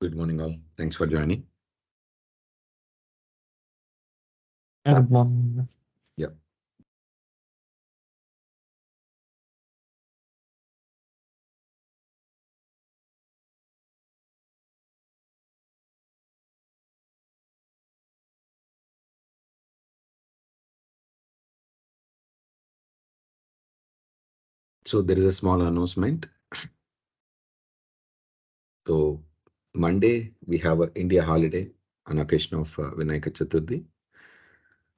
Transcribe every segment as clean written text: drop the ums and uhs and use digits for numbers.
Good morning, all. Thanks for joining. Good morning. Yeah. So there is a small announcement. So Monday we have a India holiday on occasion of Vinayaka Chaturthi.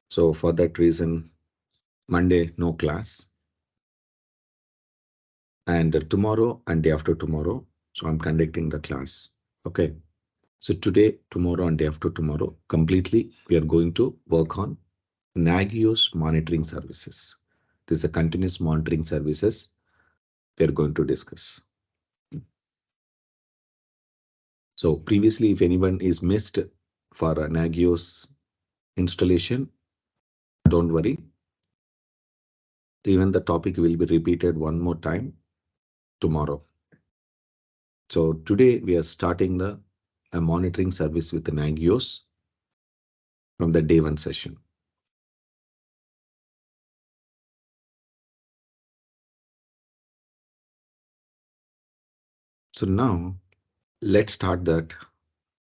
So for that reason, Monday no class, and tomorrow and day after tomorrow. So I'm conducting the class. Okay. So today, tomorrow, and day after tomorrow, completely we are going to work on Nagios monitoring services. This is a continuous monitoring services we are going to discuss. So previously, if anyone is missed for a Nagios installation, don't worry. Even the topic will be repeated one more time tomorrow. So today we are starting the a monitoring service with the Nagios from the day one session. So now let's start that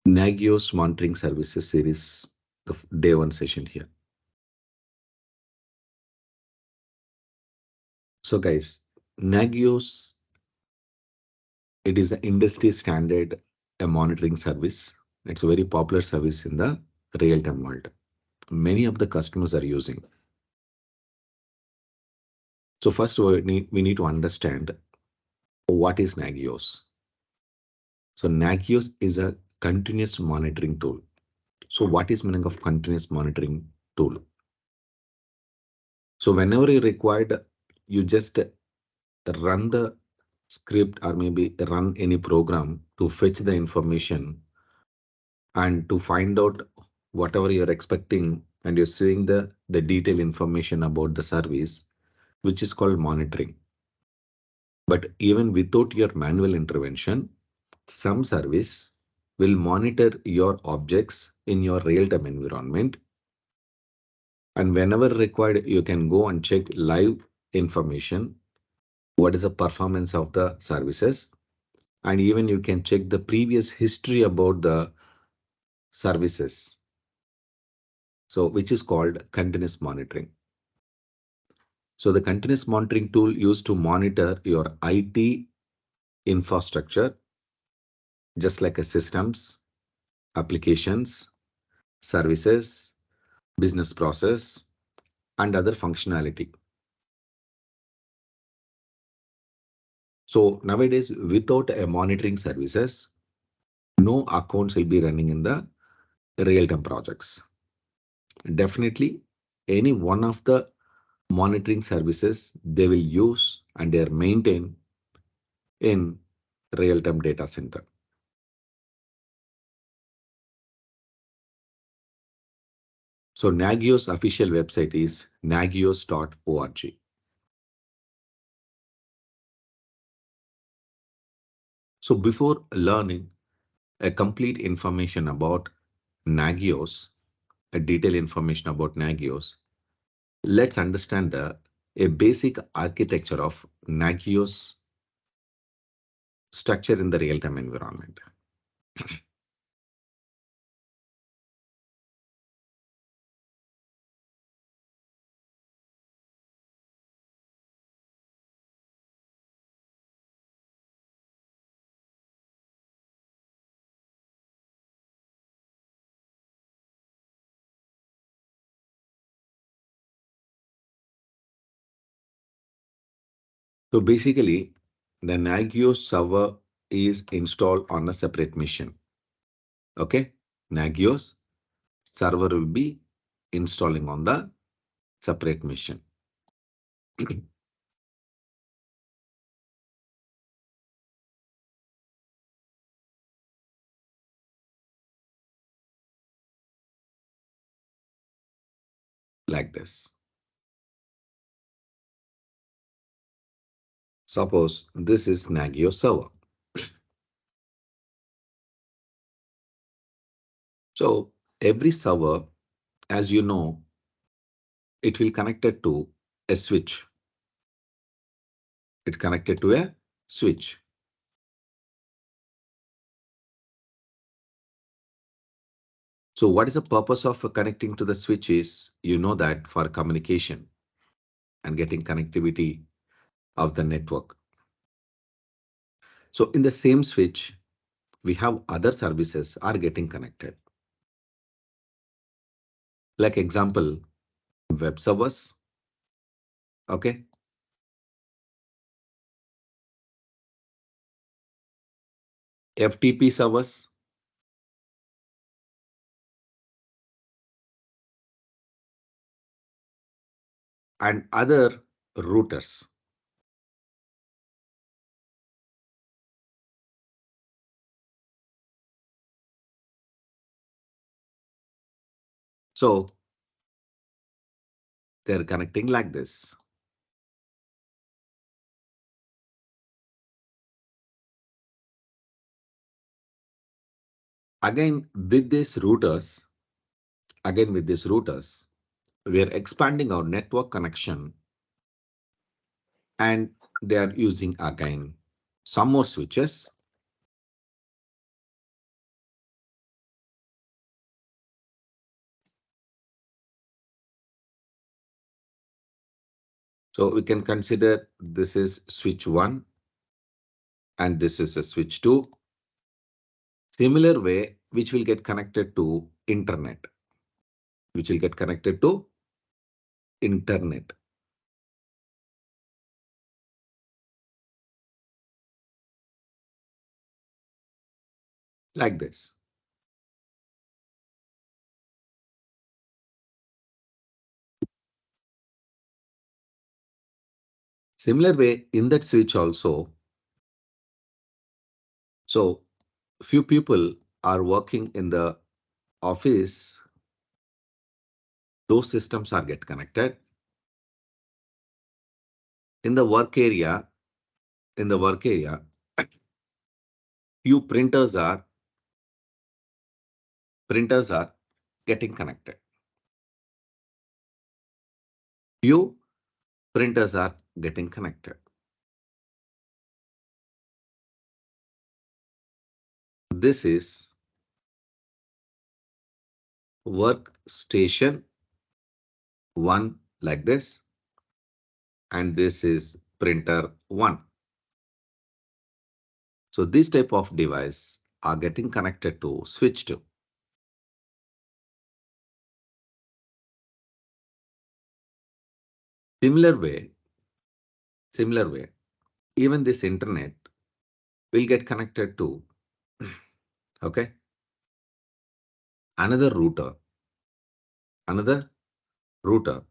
Nagios monitoring services series, the day one session here. So guys, Nagios, it is an industry standard a monitoring service. It's a very popular service in the real-time world. Many of the customers are using. So first we need to understand what is Nagios. So Nagios is a continuous monitoring tool. So what is meaning of continuous monitoring tool? So whenever you required, you just run the script or maybe run any program to fetch the information and to find out whatever you're expecting, and you're seeing the detailed information about the service, which is called monitoring. But even without your manual intervention, some service will monitor your objects in your real-time environment. And whenever required, you can go and check live information. What is the performance of the services? And even you can check the previous history about the services. So which is called continuous monitoring. So the continuous monitoring tool used to monitor your IT infrastructure, just like a systems, applications, services, business process, and other functionality. So nowadays, without a monitoring services, no accounts will be running in the real-time projects. Definitely, any one of the monitoring services they will use and they are maintained in real-time data center. So Nagios official website is nagios.org. So before learning a complete information about Nagios, a detailed information about Nagios, let's understand a basic architecture of Nagios structure in the real-time environment. So basically, the Nagios server is installed on a separate machine. Okay, Nagios server will be installing on the separate machine. Like this. Suppose this is Nagios server. So every server, as you know, it will connected to a switch. It's connected to a switch. So what is the purpose of connecting to the switch is, you know, that for communication and getting connectivity of the network. So in the same switch, we have other services are getting connected. Like example, web servers, okay, FTP servers, and other routers. So they're connecting like this. Again with these routers, we are expanding our network connection, and they are using again some more switches. So we can consider this is switch 1 and this is a switch 2. Similar way, which will get connected to internet, which will get connected to internet like this. Similar way in that switch also. So few people are working in the office, those systems are get connected. In the work area, in the work area, few printers are getting connected. Few printers are getting connected. This is workstation 1 like this, and this is printer 1. So this type of device are getting connected to switch 2. Similar way, similar way, even this internet will get connected to, okay, another router, another router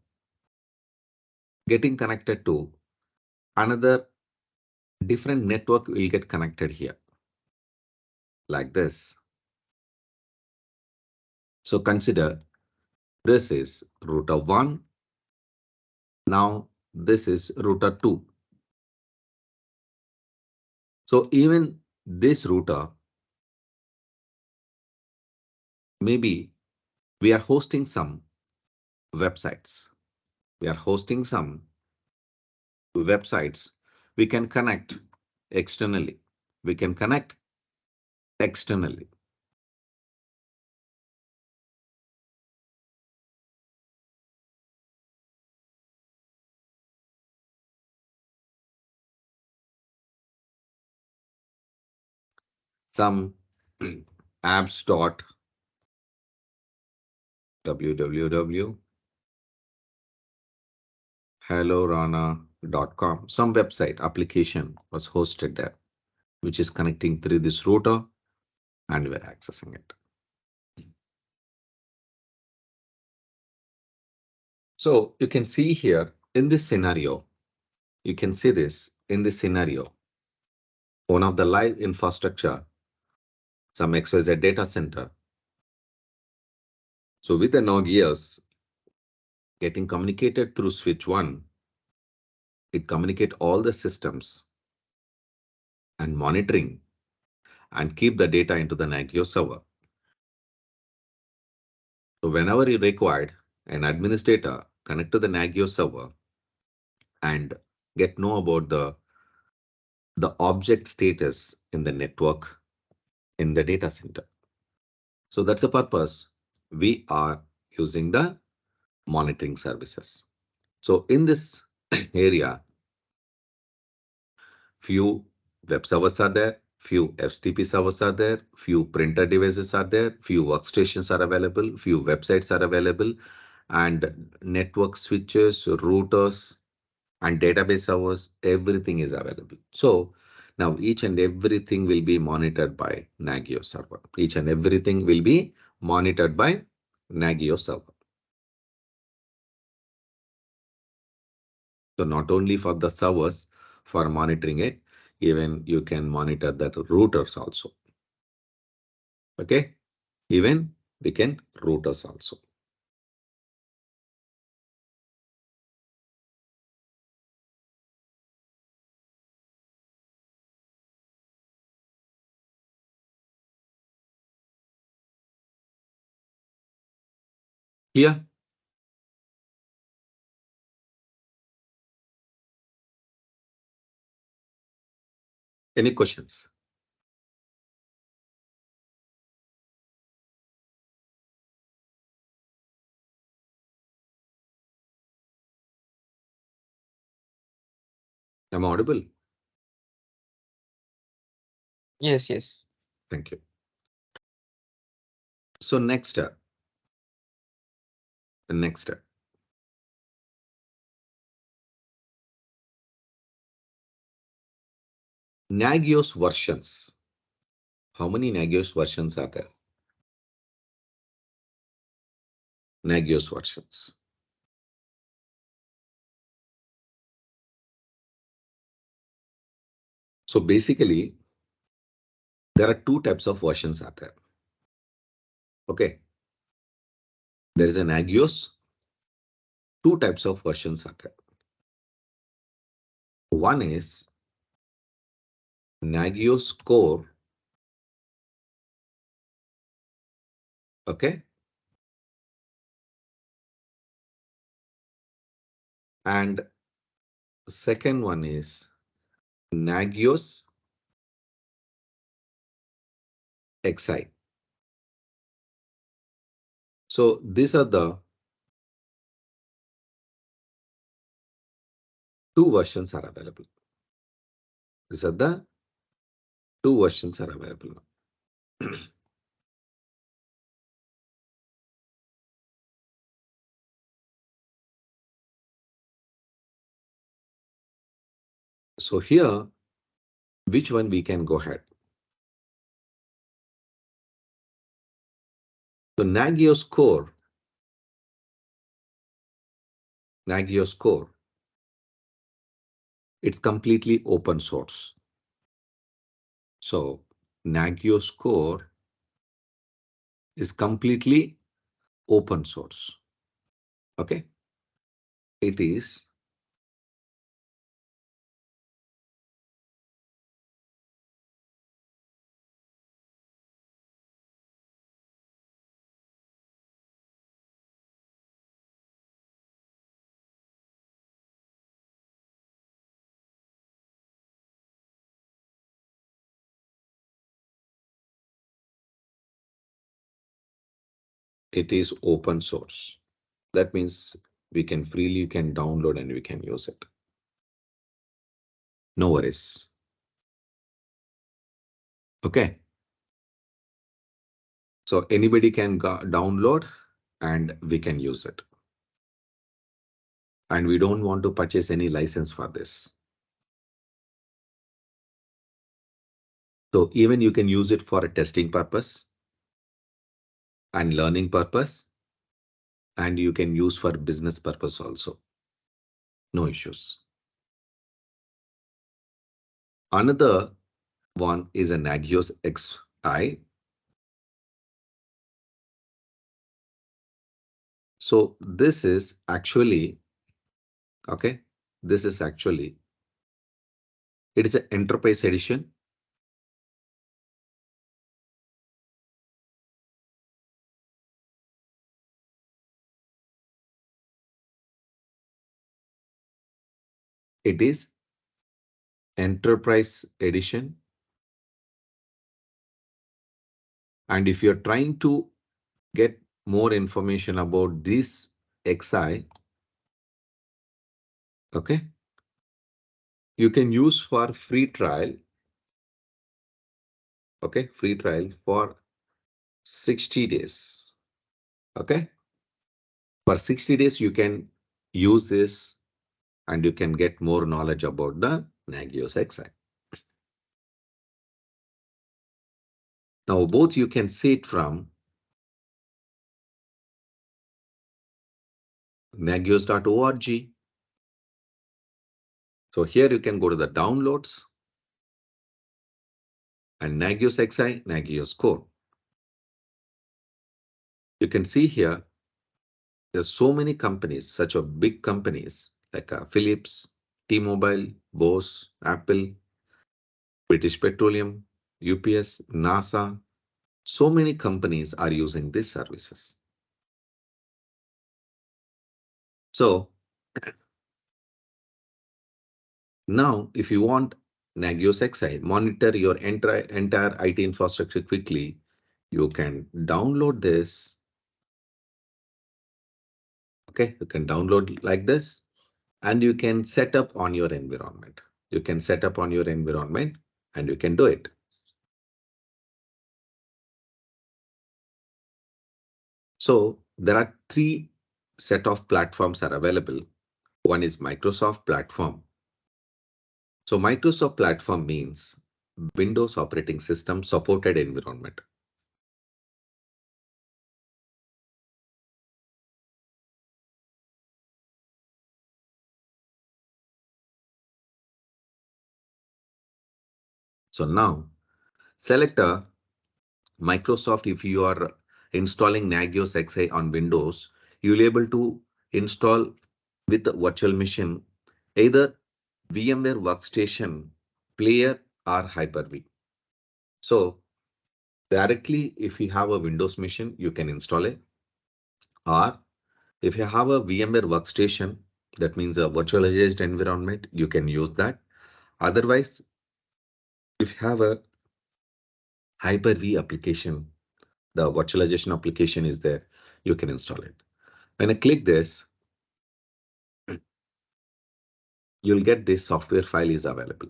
getting connected to another different network will get connected here like this. So consider this is router 1. Now this is router 2. So even this router, maybe we are hosting some websites. We are hosting some websites. We can connect externally. We can connect externally. Some apps dot www hellorana.com. Some website application was hosted there, which is connecting through this router, and we're accessing it. So you can see here in this scenario, you can see this in this scenario, one of the live infrastructure, some XYZ data center. So with the Nagios getting communicated through switch 1, it communicate all the systems and monitoring and keep the data into the Nagios server. So whenever you required, an administrator connect to the Nagios server and get know about the object status in the network in the data center. So that's the purpose we are using the monitoring services. So in this area, few web servers are there, few FTP servers are there, few printer devices are there, few workstations are available, few websites are available, and network switches, routers, and database servers, everything is available. So now each and everything will be monitored by Nagios server. Each and everything will be monitored by Nagios server. So not only for the servers for monitoring it, even you can monitor the routers also. Okay, even we can routers also. Here, any questions? Am I audible? Yes, yes. Thank you. So next step, the next step. Nagios versions. How many Nagios versions are there? Nagios versions. So basically, there are two types of versions out there. Okay, there is an Nagios, two types of versions out there. One is Nagios core, okay, and second one is Nagios XI. So these are the two versions are available. These are the two versions are available now. So here, which one we can go ahead? So Nagios core, it's completely open source. So Nagios core is completely open source. Okay, it is open source. That means we can freely can download and we can use it. No worries. Okay. So anybody can download and we can use it. And we don't want to purchase any license for this. So even you can use it for a testing purpose and learning purpose, and you can use for business purpose also. No issues. Another one is a Nagios XI. So this is actually, okay, this is actually, it is an enterprise edition. It is Enterprise Edition. And if you're trying to get more information about this XI, okay, you can use for free trial, okay, free trial for 60 days, okay. For 60 days, you can use this and you can get more knowledge about the Nagios XI. Now, both you can see it from nagios.org. So here you can go to the downloads and Nagios XI, Nagios Core. You can see here, there's so many companies, such a big companies like Philips, T-Mobile, Bose, Apple, British Petroleum, UPS, NASA. So many companies are using these services. So now, if you want Nagios XI, monitor your entire IT infrastructure quickly, you can download this. Okay, you can download like this and you can set up on your environment. You can set up on your environment and you can do it. So there are three set of platforms are available. One is Microsoft platform. So Microsoft platform means Windows operating system supported environment. So now select a Microsoft. If you are installing Nagios XI on Windows, you'll be able to install with the virtual machine either VMware Workstation, Player or Hyper-V. So directly, if you have a Windows machine, you can install it. Or if you have a VMware Workstation, that means a virtualized environment, you can use that. Otherwise, if you have a Hyper-V application, the virtualization application is there, you can install it. When I click this, you'll get this software file is available.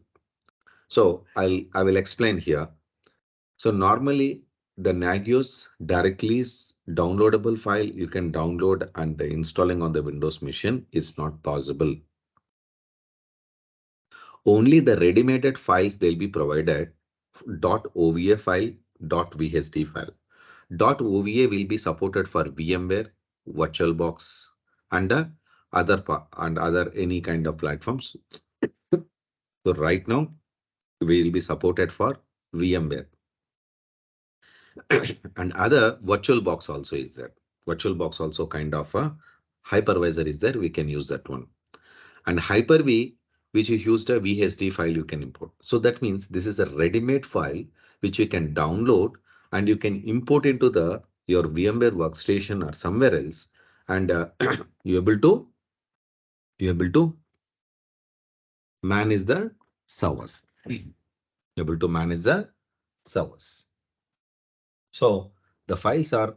So I will explain here. So normally the Nagios directly is downloadable file you can download and installing on the Windows machine is not possible. Only the ready-made files they'll be provided .ova file, .vsd file. .ova will be supported for VMware, VirtualBox, and other any kind of platforms. So right now we will be supported for VMware and other VirtualBox also is there. VirtualBox also kind of a hypervisor is there. We can use that one. And Hyper-V, which is used a VSD file you can import. So that means this is a ready-made file which you can download and you can import into the your VMware workstation or somewhere else, and you able to manage the servers. Able to manage the servers. So the files are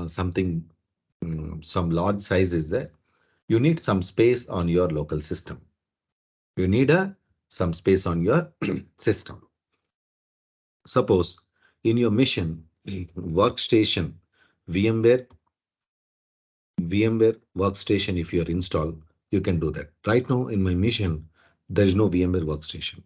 something some large size is there. You need some space on your local system. You need some space on your system. Suppose in your mission workstation, VMware, VMware workstation, if you are installed, you can do that. Right now in my mission, there is no VMware workstation.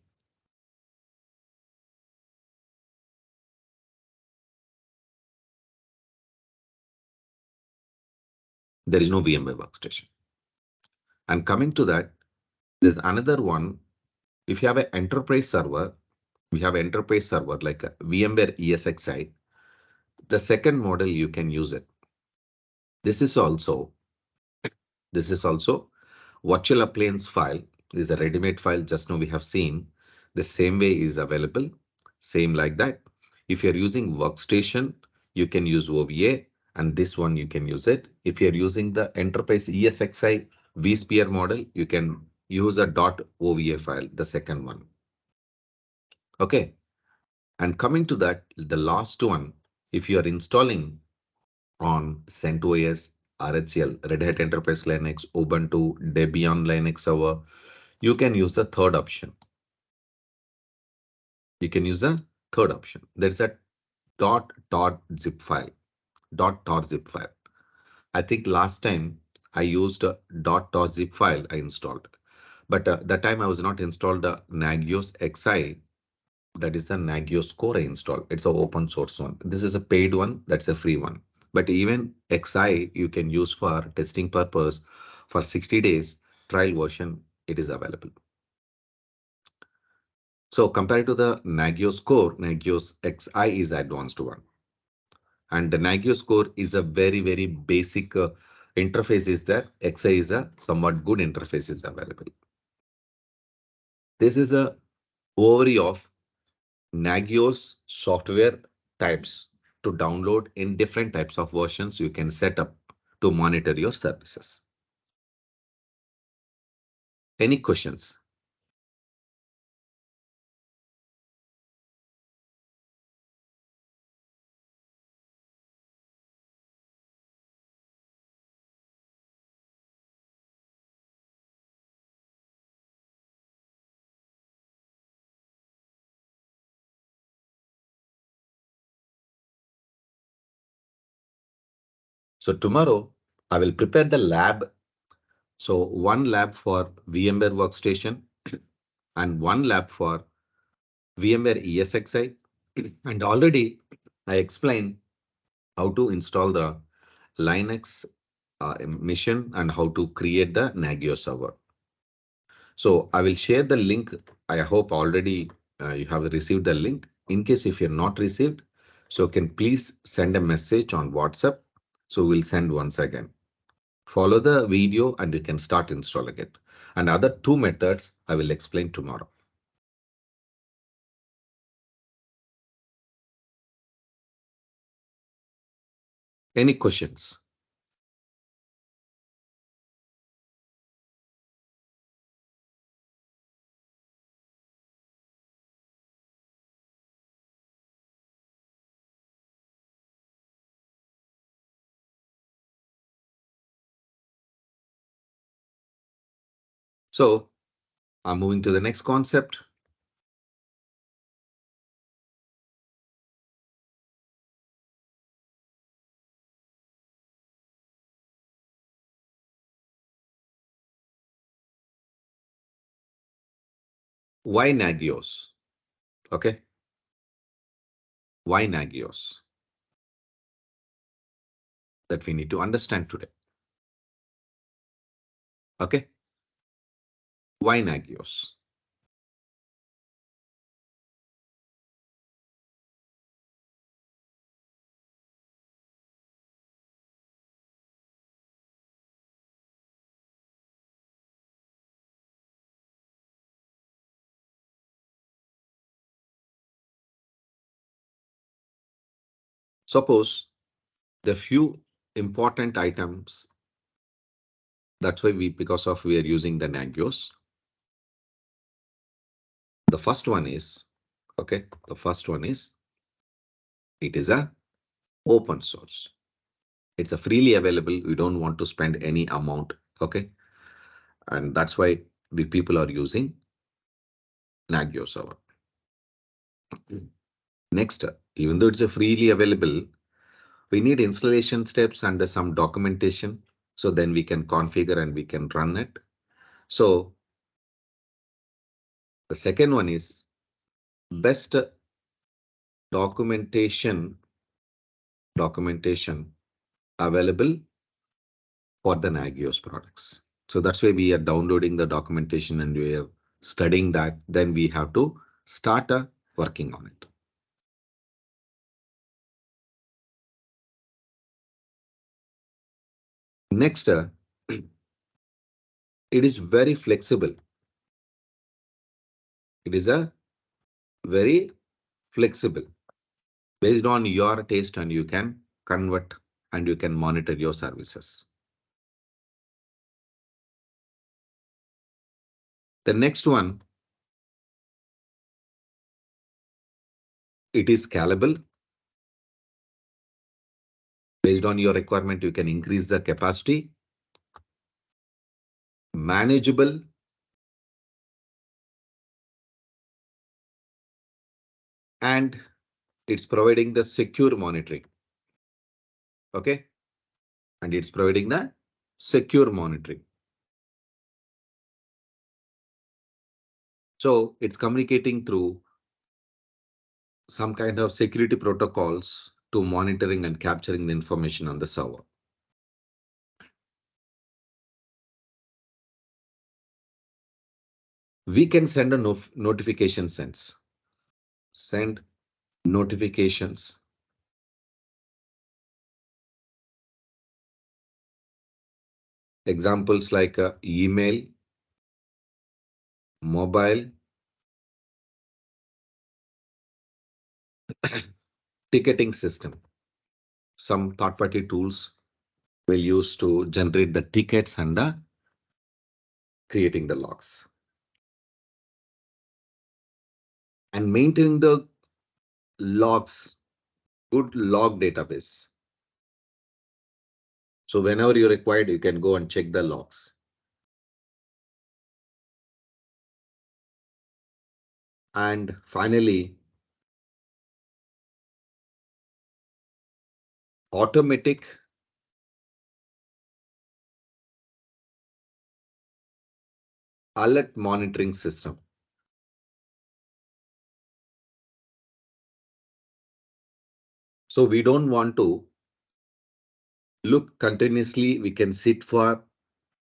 There is no VMware workstation. And coming to that, there's another one. If you have an enterprise server, we have enterprise server like a VMware ESXi. The second model you can use it. This is also this is also virtual appliance file is a ready-made file. Just now we have seen the same way is available. Same like that. If you're using workstation, you can use OVA and this one you can use it. If you're using the enterprise ESXi vSphere model, you can use a .ova file, the second one. Okay. And coming to that, the last one, if you are installing on CentOS, RHEL, Red Hat Enterprise Linux, Ubuntu, Debian Linux server, you can use the third option. You can use a third option. There's a .tar zip file. .tar zip file. I think last time I used a .tar zip file I installed, but that time I was not installed Nagios XI. That is the Nagios core I installed. It's an open source one. This is a paid one. That's a free one. But even XI you can use for testing purpose for 60 days trial version. It is available. So compared to the Nagios core, Nagios XI is advanced one. And the Nagios core is a very basic interface is there. XI is a somewhat good interface is available. This is a overview of Nagios software types to download in different types of versions you can set up to monitor your services. Any questions? So tomorrow I will prepare the lab. So one lab for VMware Workstation and one lab for VMware ESXi. And already I explained how to install the Linux mission and how to create the Nagios server. So I will share the link. I hope already you have received the link. In case if you're not received, so can please send a message on WhatsApp. So we'll send once again. Follow the video and you can start installing it. And other two methods I will explain tomorrow. Any questions? So I'm moving to the next concept. Why Nagios? Okay. Why Nagios? That we need to understand today. Okay. Why Nagios? Suppose the few important items. That's why because of we are using the Nagios. The first one is, okay, the first one is, it is a open source. It's a freely available. We don't want to spend any amount. Okay. And that's why we people are using Nagios server. Next, even though it's a freely available, we need installation steps and some documentation. So then we can configure and we can run it. So the second one is best documentation available for the Nagios products. So that's why we are downloading the documentation and we are studying that. Then we have to start working on it. Next, it is very flexible. It is a very flexible based on your taste and you can convert and you can monitor your services. The next one, it is scalable. Based on your requirement, you can increase the capacity. Manageable. And it's providing the secure monitoring. Okay. And it's providing the secure monitoring. So it's communicating through some kind of security protocols to monitoring and capturing the information on the server. We can send a notification sense. Send notifications. Examples like email, mobile, ticketing system. Some third-party tools will use to generate the tickets and creating the logs. And maintaining the logs, good log database. So whenever you're required, you can go and check the logs. And finally, automatic alert monitoring system. So we don't want to look continuously. We can sit for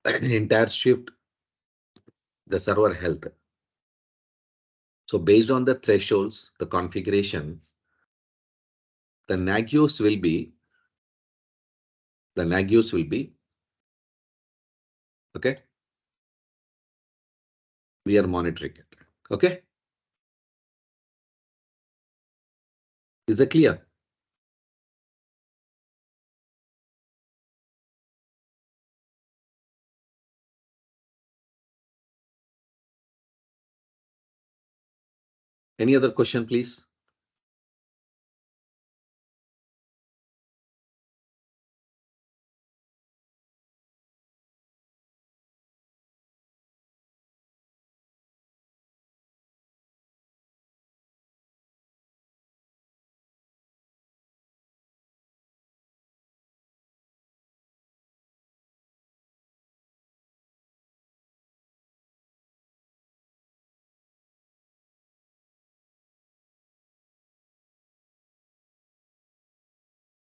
entire shift, the server health. So based on the thresholds, the configuration, the Nagios will be, okay, we are monitoring it. Okay. Is it clear? Any other question, please?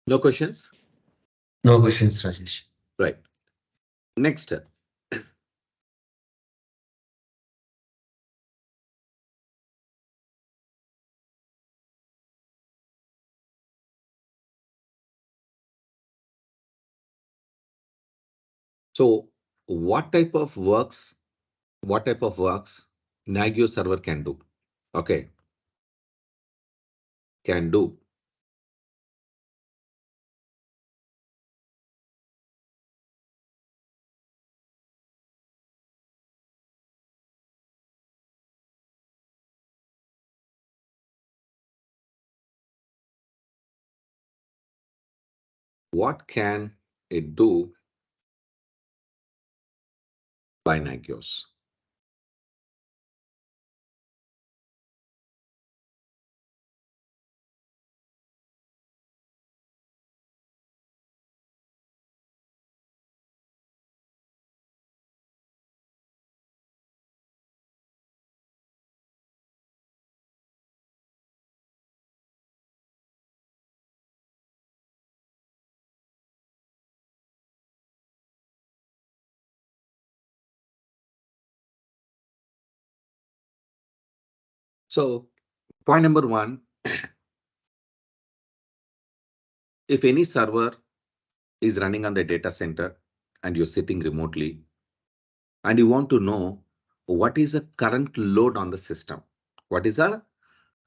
No questions? No questions, Rajesh. Right. Next. So what type of works, Nagios server can do? Okay, can do. What can it do by Nagios? So point number one, if any server is running on the data center and you're sitting remotely and you want to know what is the current load on the system, what is the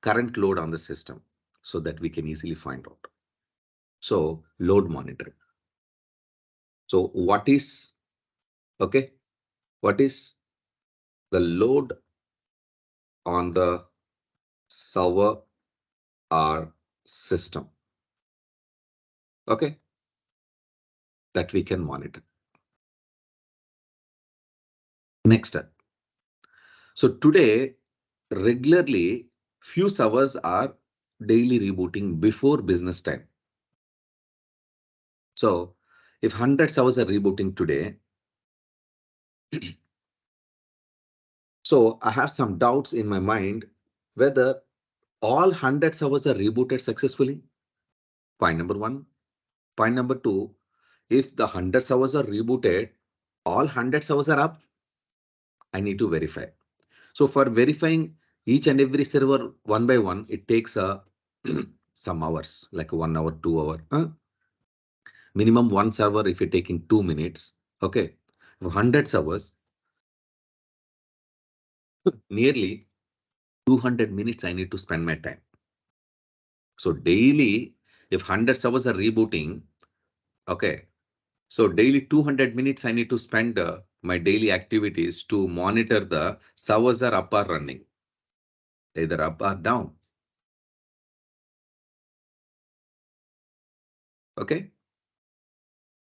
current load on the system, so that we can easily find out. So load monitoring. So what is, okay, what is the load on the server or system. Okay, that we can monitor. Next step. So today, regularly, few servers are daily rebooting before business time. So if 100 servers are rebooting today, so I have some doubts in my mind whether all 100 servers are rebooted successfully. Point number one. Point number two, if the 100 servers are rebooted, all 100 servers are up, I need to verify. So for verifying each and every server one by one, it takes some hours, like 1 hour, 2 hour. Minimum one server if you're taking 2 minutes. Okay. 100 servers, nearly 200 minutes I need to spend my time. So daily, if 100 servers are rebooting, okay. So daily 200 minutes I need to spend my daily activities to monitor the servers are up or running, either up or down. Okay.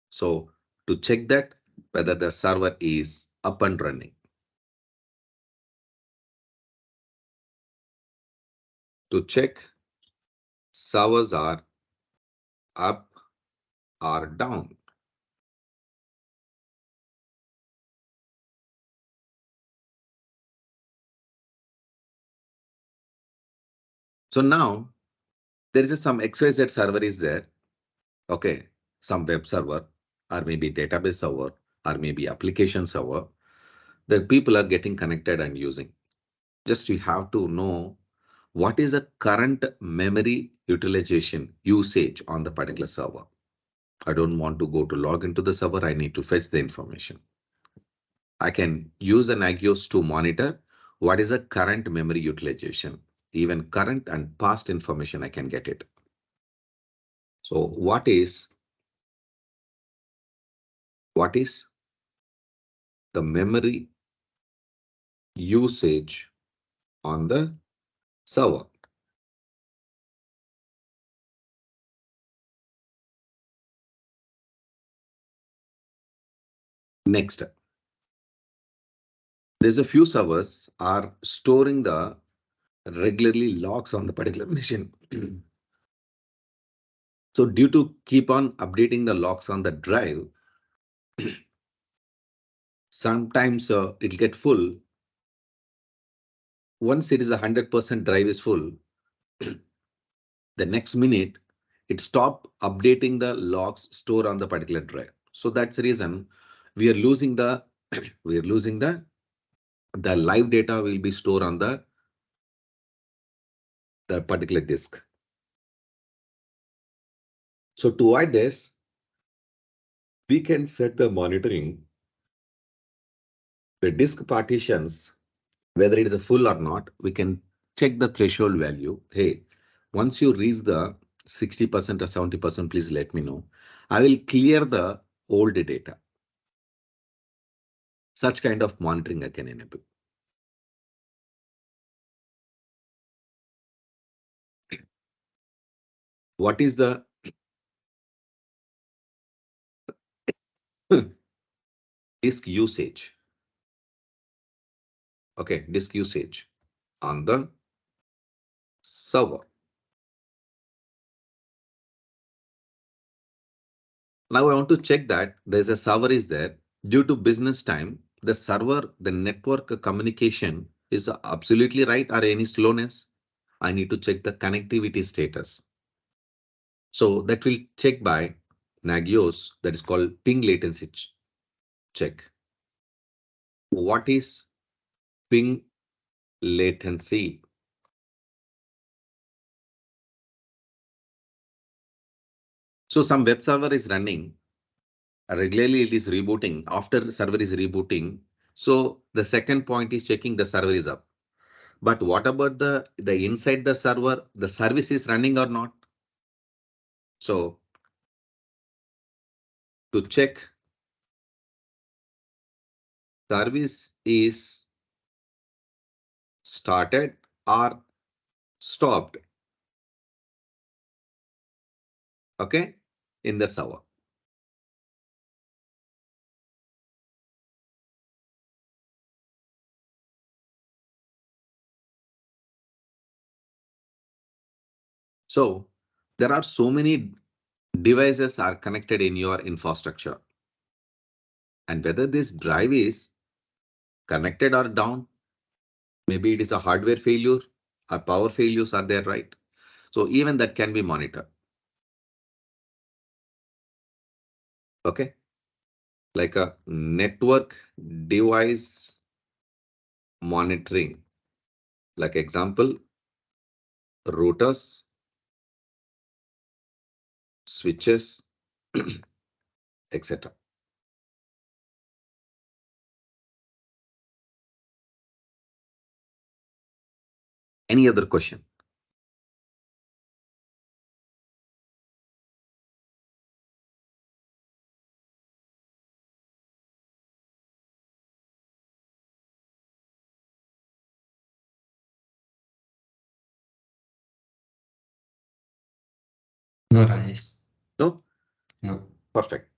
So to check that whether the server is up and running, to check servers are up or down. So now there is some XYZ server is there. Okay. Some web server or maybe database server or maybe application server. The people are getting connected and using. Just you have to know what is the current memory utilization usage on the particular server. I don't want to go to log into the server. I need to fetch the information. I can use the Nagios to monitor what is the current memory utilization. Even current and past information, I can get it. So what is the memory usage on the server? Next, there's a few servers are storing the regularly logs on the particular machine. So due to keep on updating the logs on the drive, sometimes it'll get full. Once it is 100% drive is full, the next minute it stop updating the logs stored on the particular drive. So that's the reason we are losing the we are losing the live data will be stored on the particular disk. So to avoid this, we can set the monitoring the disk partitions, whether it is a full or not. We can check the threshold value. Hey, once you reach the 60% or 70%, please let me know. I will clear the old data. Such kind of monitoring I can enable. What is the disk usage? Okay, disk usage on the server. Now I want to check that there's a server is there. Due to business time, the server, the network communication is absolutely right or any slowness. I need to check the connectivity status. So that will check by Nagios, that is called ping latency check. What is ping latency? So some web server is running, regularly it is rebooting. After the server is rebooting, so the second point is checking the server is up. But what about the inside the server, the service is running or not? So to check service is started or stopped, okay, in the server. So there are so many devices are connected in your infrastructure, and whether this drive is connected or down, maybe it is a hardware failure or power failures are there, right? So even that can be monitored. Okay, like a network device monitoring, like example, routers, switches, etc. Any other question? No, Rajesh. No? No. Perfect.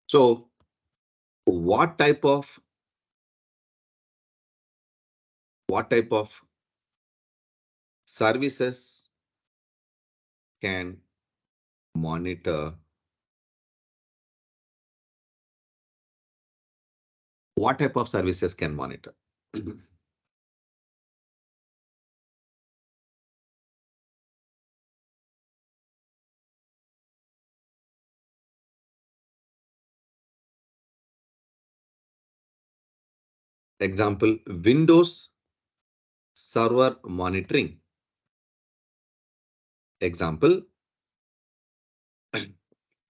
So what type of services can monitor, what type of services can monitor? Example, Windows server monitoring. Example,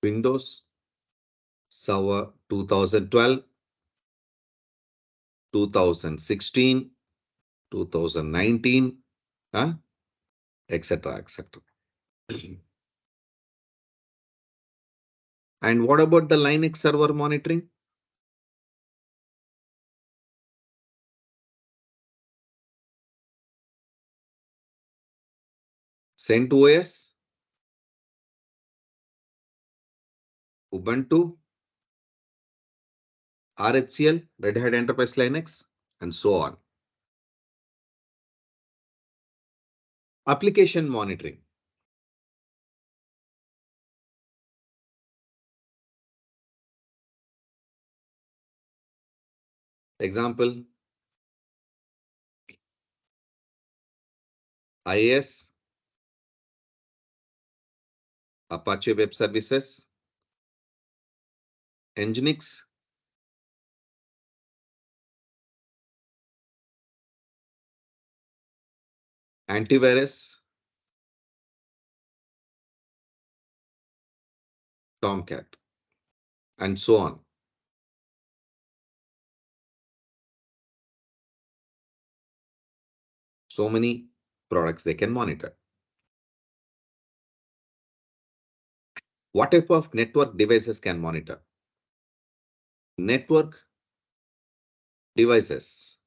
Windows Server 2012, 2016, 2019, etc. etc. And what about the Linux server monitoring? CentOS, Ubuntu, RHCL, Red Hat Enterprise Linux, and so on. Application monitoring. Example, IIS, Apache Web Services, Nginx, antivirus, Tomcat, and so on. So many products they can monitor. What type of network devices can monitor? Network devices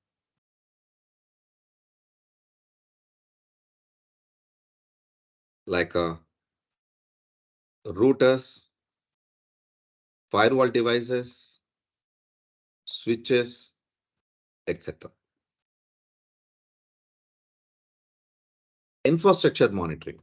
like routers, firewall devices, switches, etc. Infrastructure monitoring.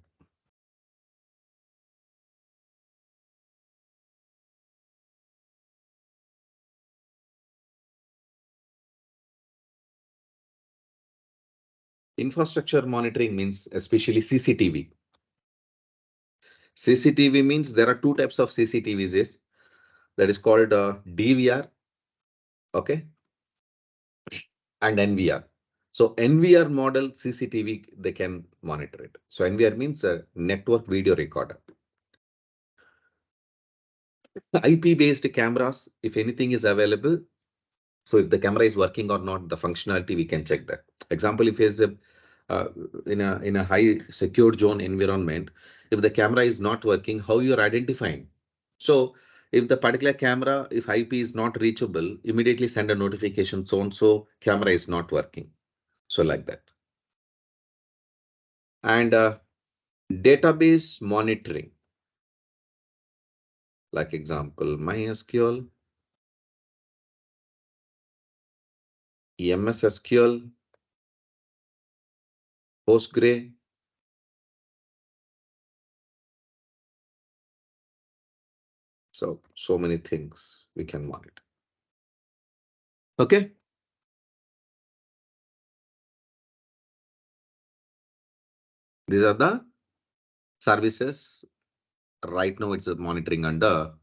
Infrastructure monitoring means especially CCTV. CCTV means there are two types of CCTVs is that is called DVR, okay, and NVR. So NVR model CCTV, they can monitor it. So NVR means a network video recorder. IP-based cameras, if anything is available, so if the camera is working or not, the functionality, we can check that. Example, if it's a uh, in a high secured zone environment, if the camera is not working, how you are identifying? So if the particular camera, if IP is not reachable, immediately send a notification, so and so camera is not working. So like that. And database monitoring, like example, MySQL, MS SQL, Postgre. So many things we can monitor. Okay. These are the services. Right now it's monitoring under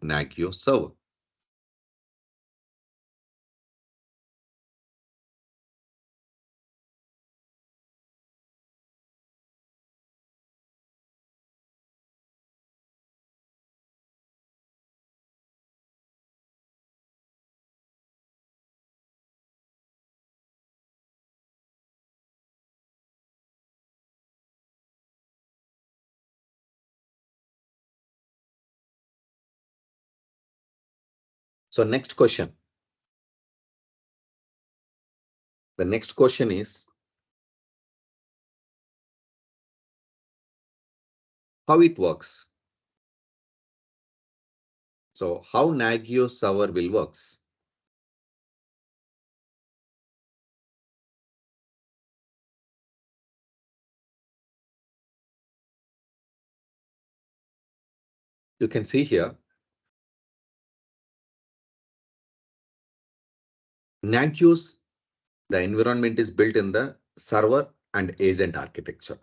Nagios server. So next question. The next question is how it works. So how Nagios server will works. You can see here, Nagios, the environment is built in the server and agent architecture.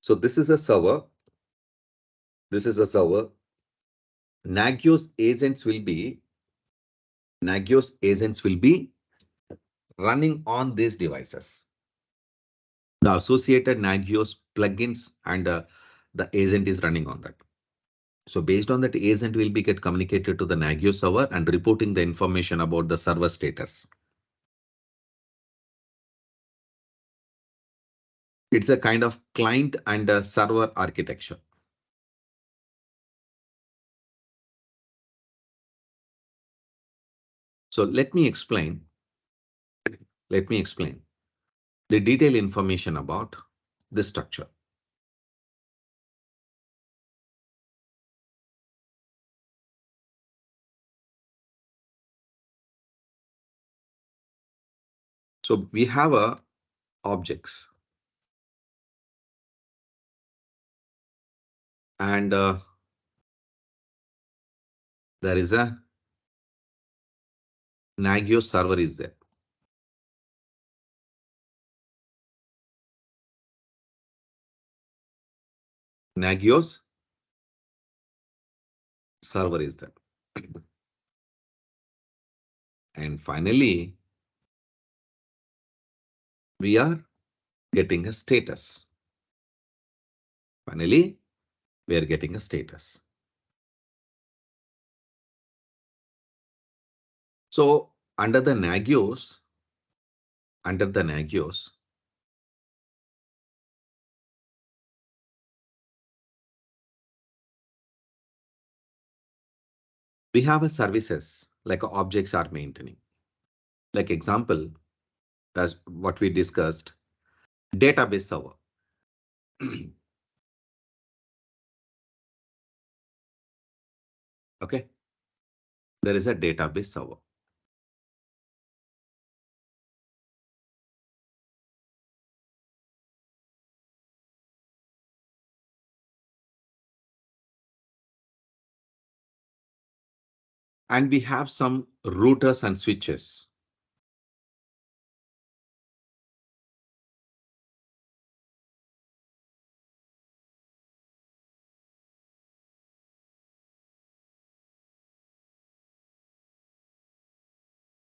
So this is a server. This is a server. Nagios agents will be running on these devices. The associated Nagios plugins and the agent is running on that. So based on that, agent will be get communicated to the Nagios server and reporting the information about the server status. It's a kind of client and a server architecture. So let me explain. Let me explain the detailed information about this structure. So we have a objects and there is a Nagios server is there. Nagios server is there. And finally, we are getting a status. Finally, we are getting a status. So under the Nagios, we have a services like objects are maintaining. Like example, as what we discussed, database server. Okay, there is a database server. And we have some routers and switches.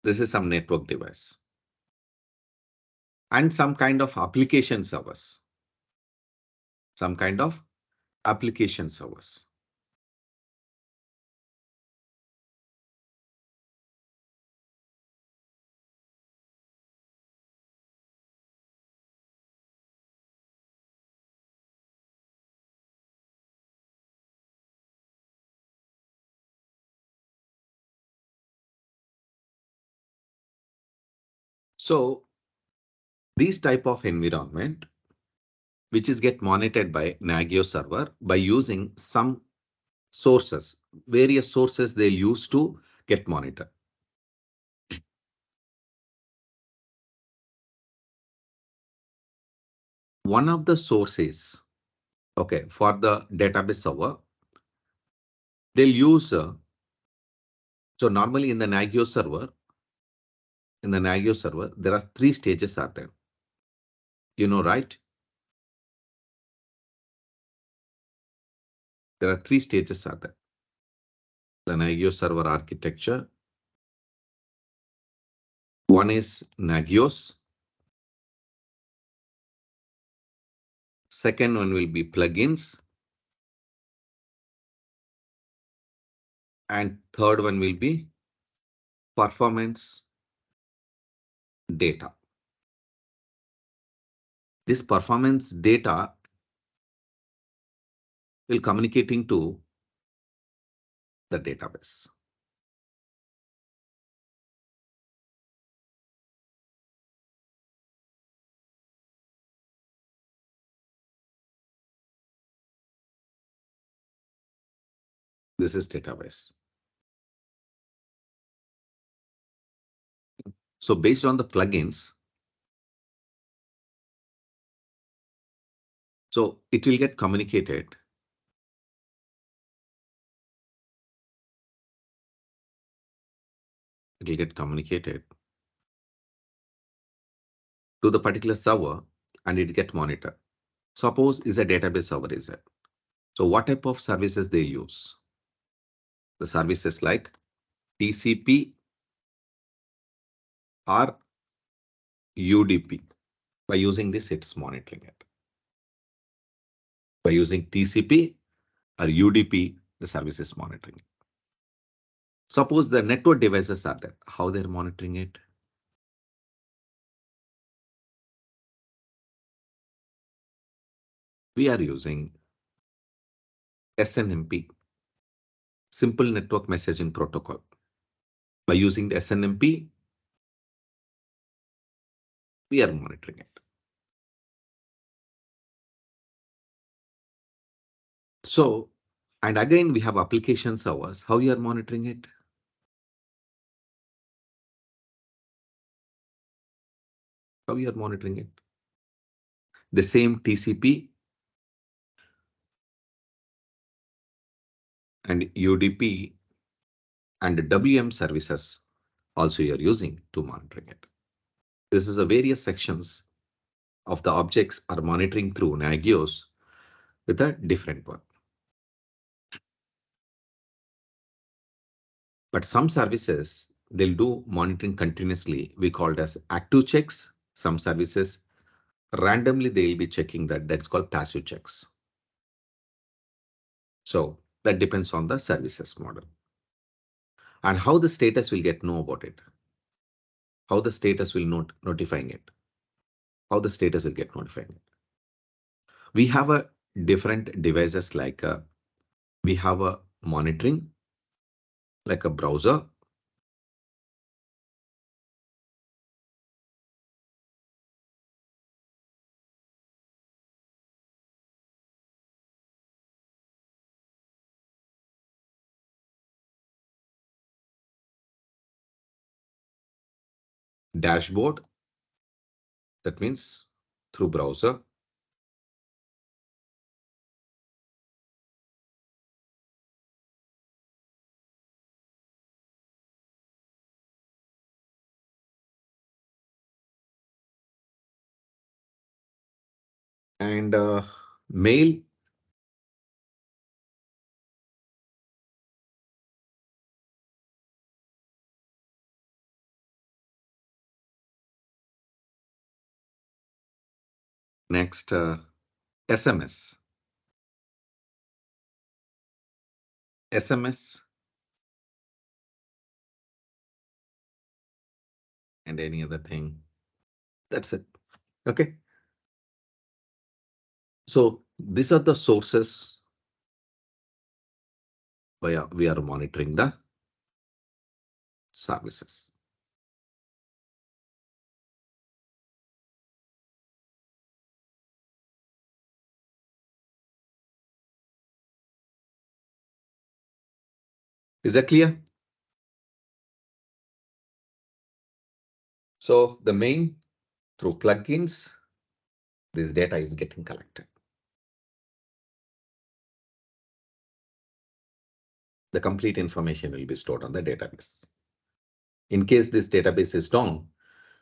This is some network device. and some kind of application servers. Some kind of application servers. So these type of environment, which is get monitored by Nagios server by using some sources, various sources they use to get monitored. One of the sources, okay, for the database server, they'll use, so normally in the Nagios server, there are three stages are there. You know, right? There are three stages are there. The Nagios server architecture. One is Nagios. Second one will be plugins. And third one will be performance data. This performance data will communicating to the database. This is database. So based on the plugins, so it will get communicated. It will get communicated to the particular server and it get monitored. Suppose is a database server is it. So what type of services they use? The services like TCP or UDP. By using this, it's monitoring it. By using TCP or UDP, the service is monitoring it. Suppose the network devices are there. How they're monitoring it? We are using SNMP, Simple Network Messaging Protocol. By using the SNMP, we are monitoring it. So, and again, we have application servers. How you are monitoring it? How you are monitoring it? The same TCP and UDP and WM services also you are using to monitoring it. This is the various sections of the objects are monitoring through Nagios with a different one. But some services, they'll do monitoring continuously. We call it as active checks. Some services, randomly, they'll be checking that. That's called passive checks. So that depends on the services model. And how the status will get know about it. How the status will notifying it. How the status will get notifying it. We have a different devices like we have a monitoring like a browser. Dashboard, that means through browser. And mail, Next, SMS. SMS and any other thing. That's it. Okay. So these are the sources where we are monitoring the services. Is that clear? So the main through plugins, this data is getting collected. The complete information will be stored on the database. In case this database is down,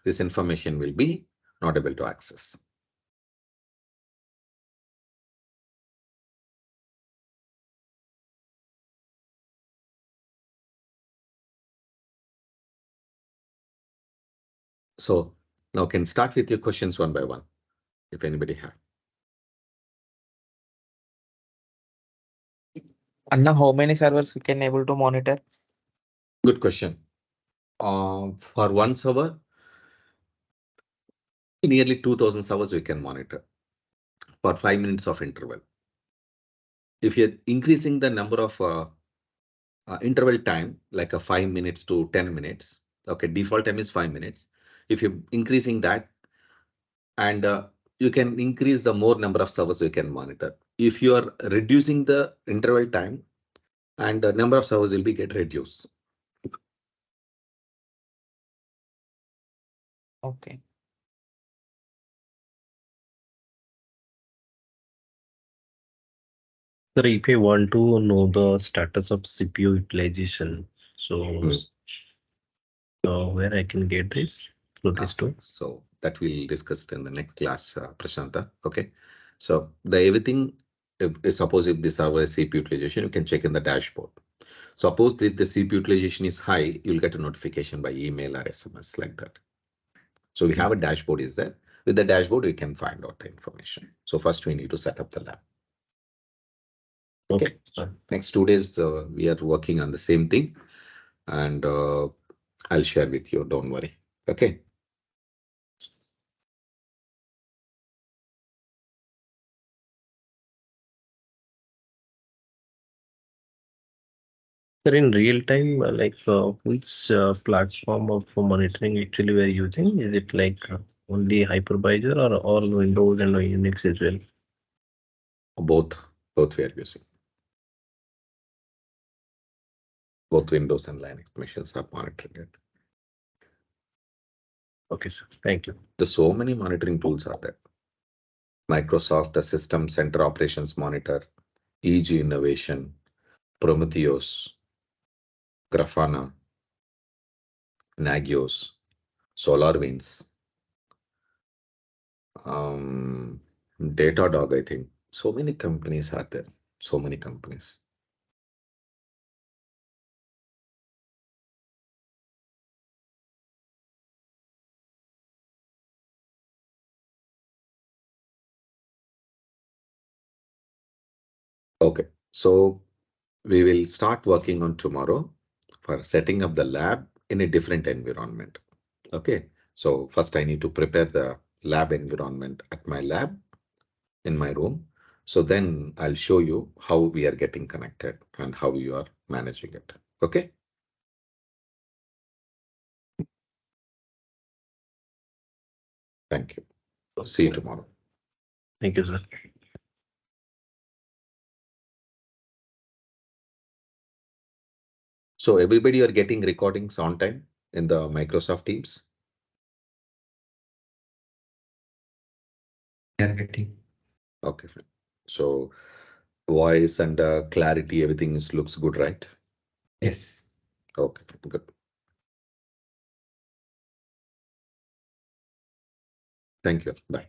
this information will be not able to access. So now can start with your questions one by one, if anybody have. Anna, how many servers we can able to monitor? Good question. For one server, nearly 2000 servers we can monitor for 5 minutes of interval. If you're increasing the number of interval time, like a 5 minutes to 10 minutes, okay, default time is 5 minutes. If you're increasing that, and you can increase the more number of servers you can monitor. If you are reducing the interval time, and the number of servers will be get reduced. Okay. Sir, if I want to know the status of CPU utilization, so where I can get this through this tool? So that we'll discuss in the next class, Prashanta. Okay. So the everything, suppose if the server is CPU utilization, you can check in the dashboard. Suppose if the CPU utilization is high, you'll get a notification by email or SMS like that. So we have a dashboard is there. With the dashboard, we can find out the information. So first we need to set up the lab. Okay. Next 2 days, we are working on the same thing, and I'll share with you. Don't worry. Okay. Sir, in real time, which platform of monitoring actually we are using? Is it like only hypervisor or all Windows and Unix as well? Both, both we are using. Both Windows and Linux machines are monitoring it. Okay, sir. Thank you. There's so many monitoring tools are there. Microsoft System Center Operations Monitor, EG Innovation, Prometheus, Grafana, Nagios, SolarWinds, Datadog, I think. So many companies are there. So many companies. Okay, so we will start working on tomorrow for setting up the lab in a different environment. Okay, so first I need to prepare the lab environment at my lab in my room. So then I'll show you how we are getting connected and how you are managing it. Okay. Thank you. See you tomorrow. Thank you, sir. So everybody are getting recordings on time in the Microsoft Teams. We are getting. Okay, fine. So voice and clarity, everything looks good, right? Yes. Okay, good. Thank you. Bye.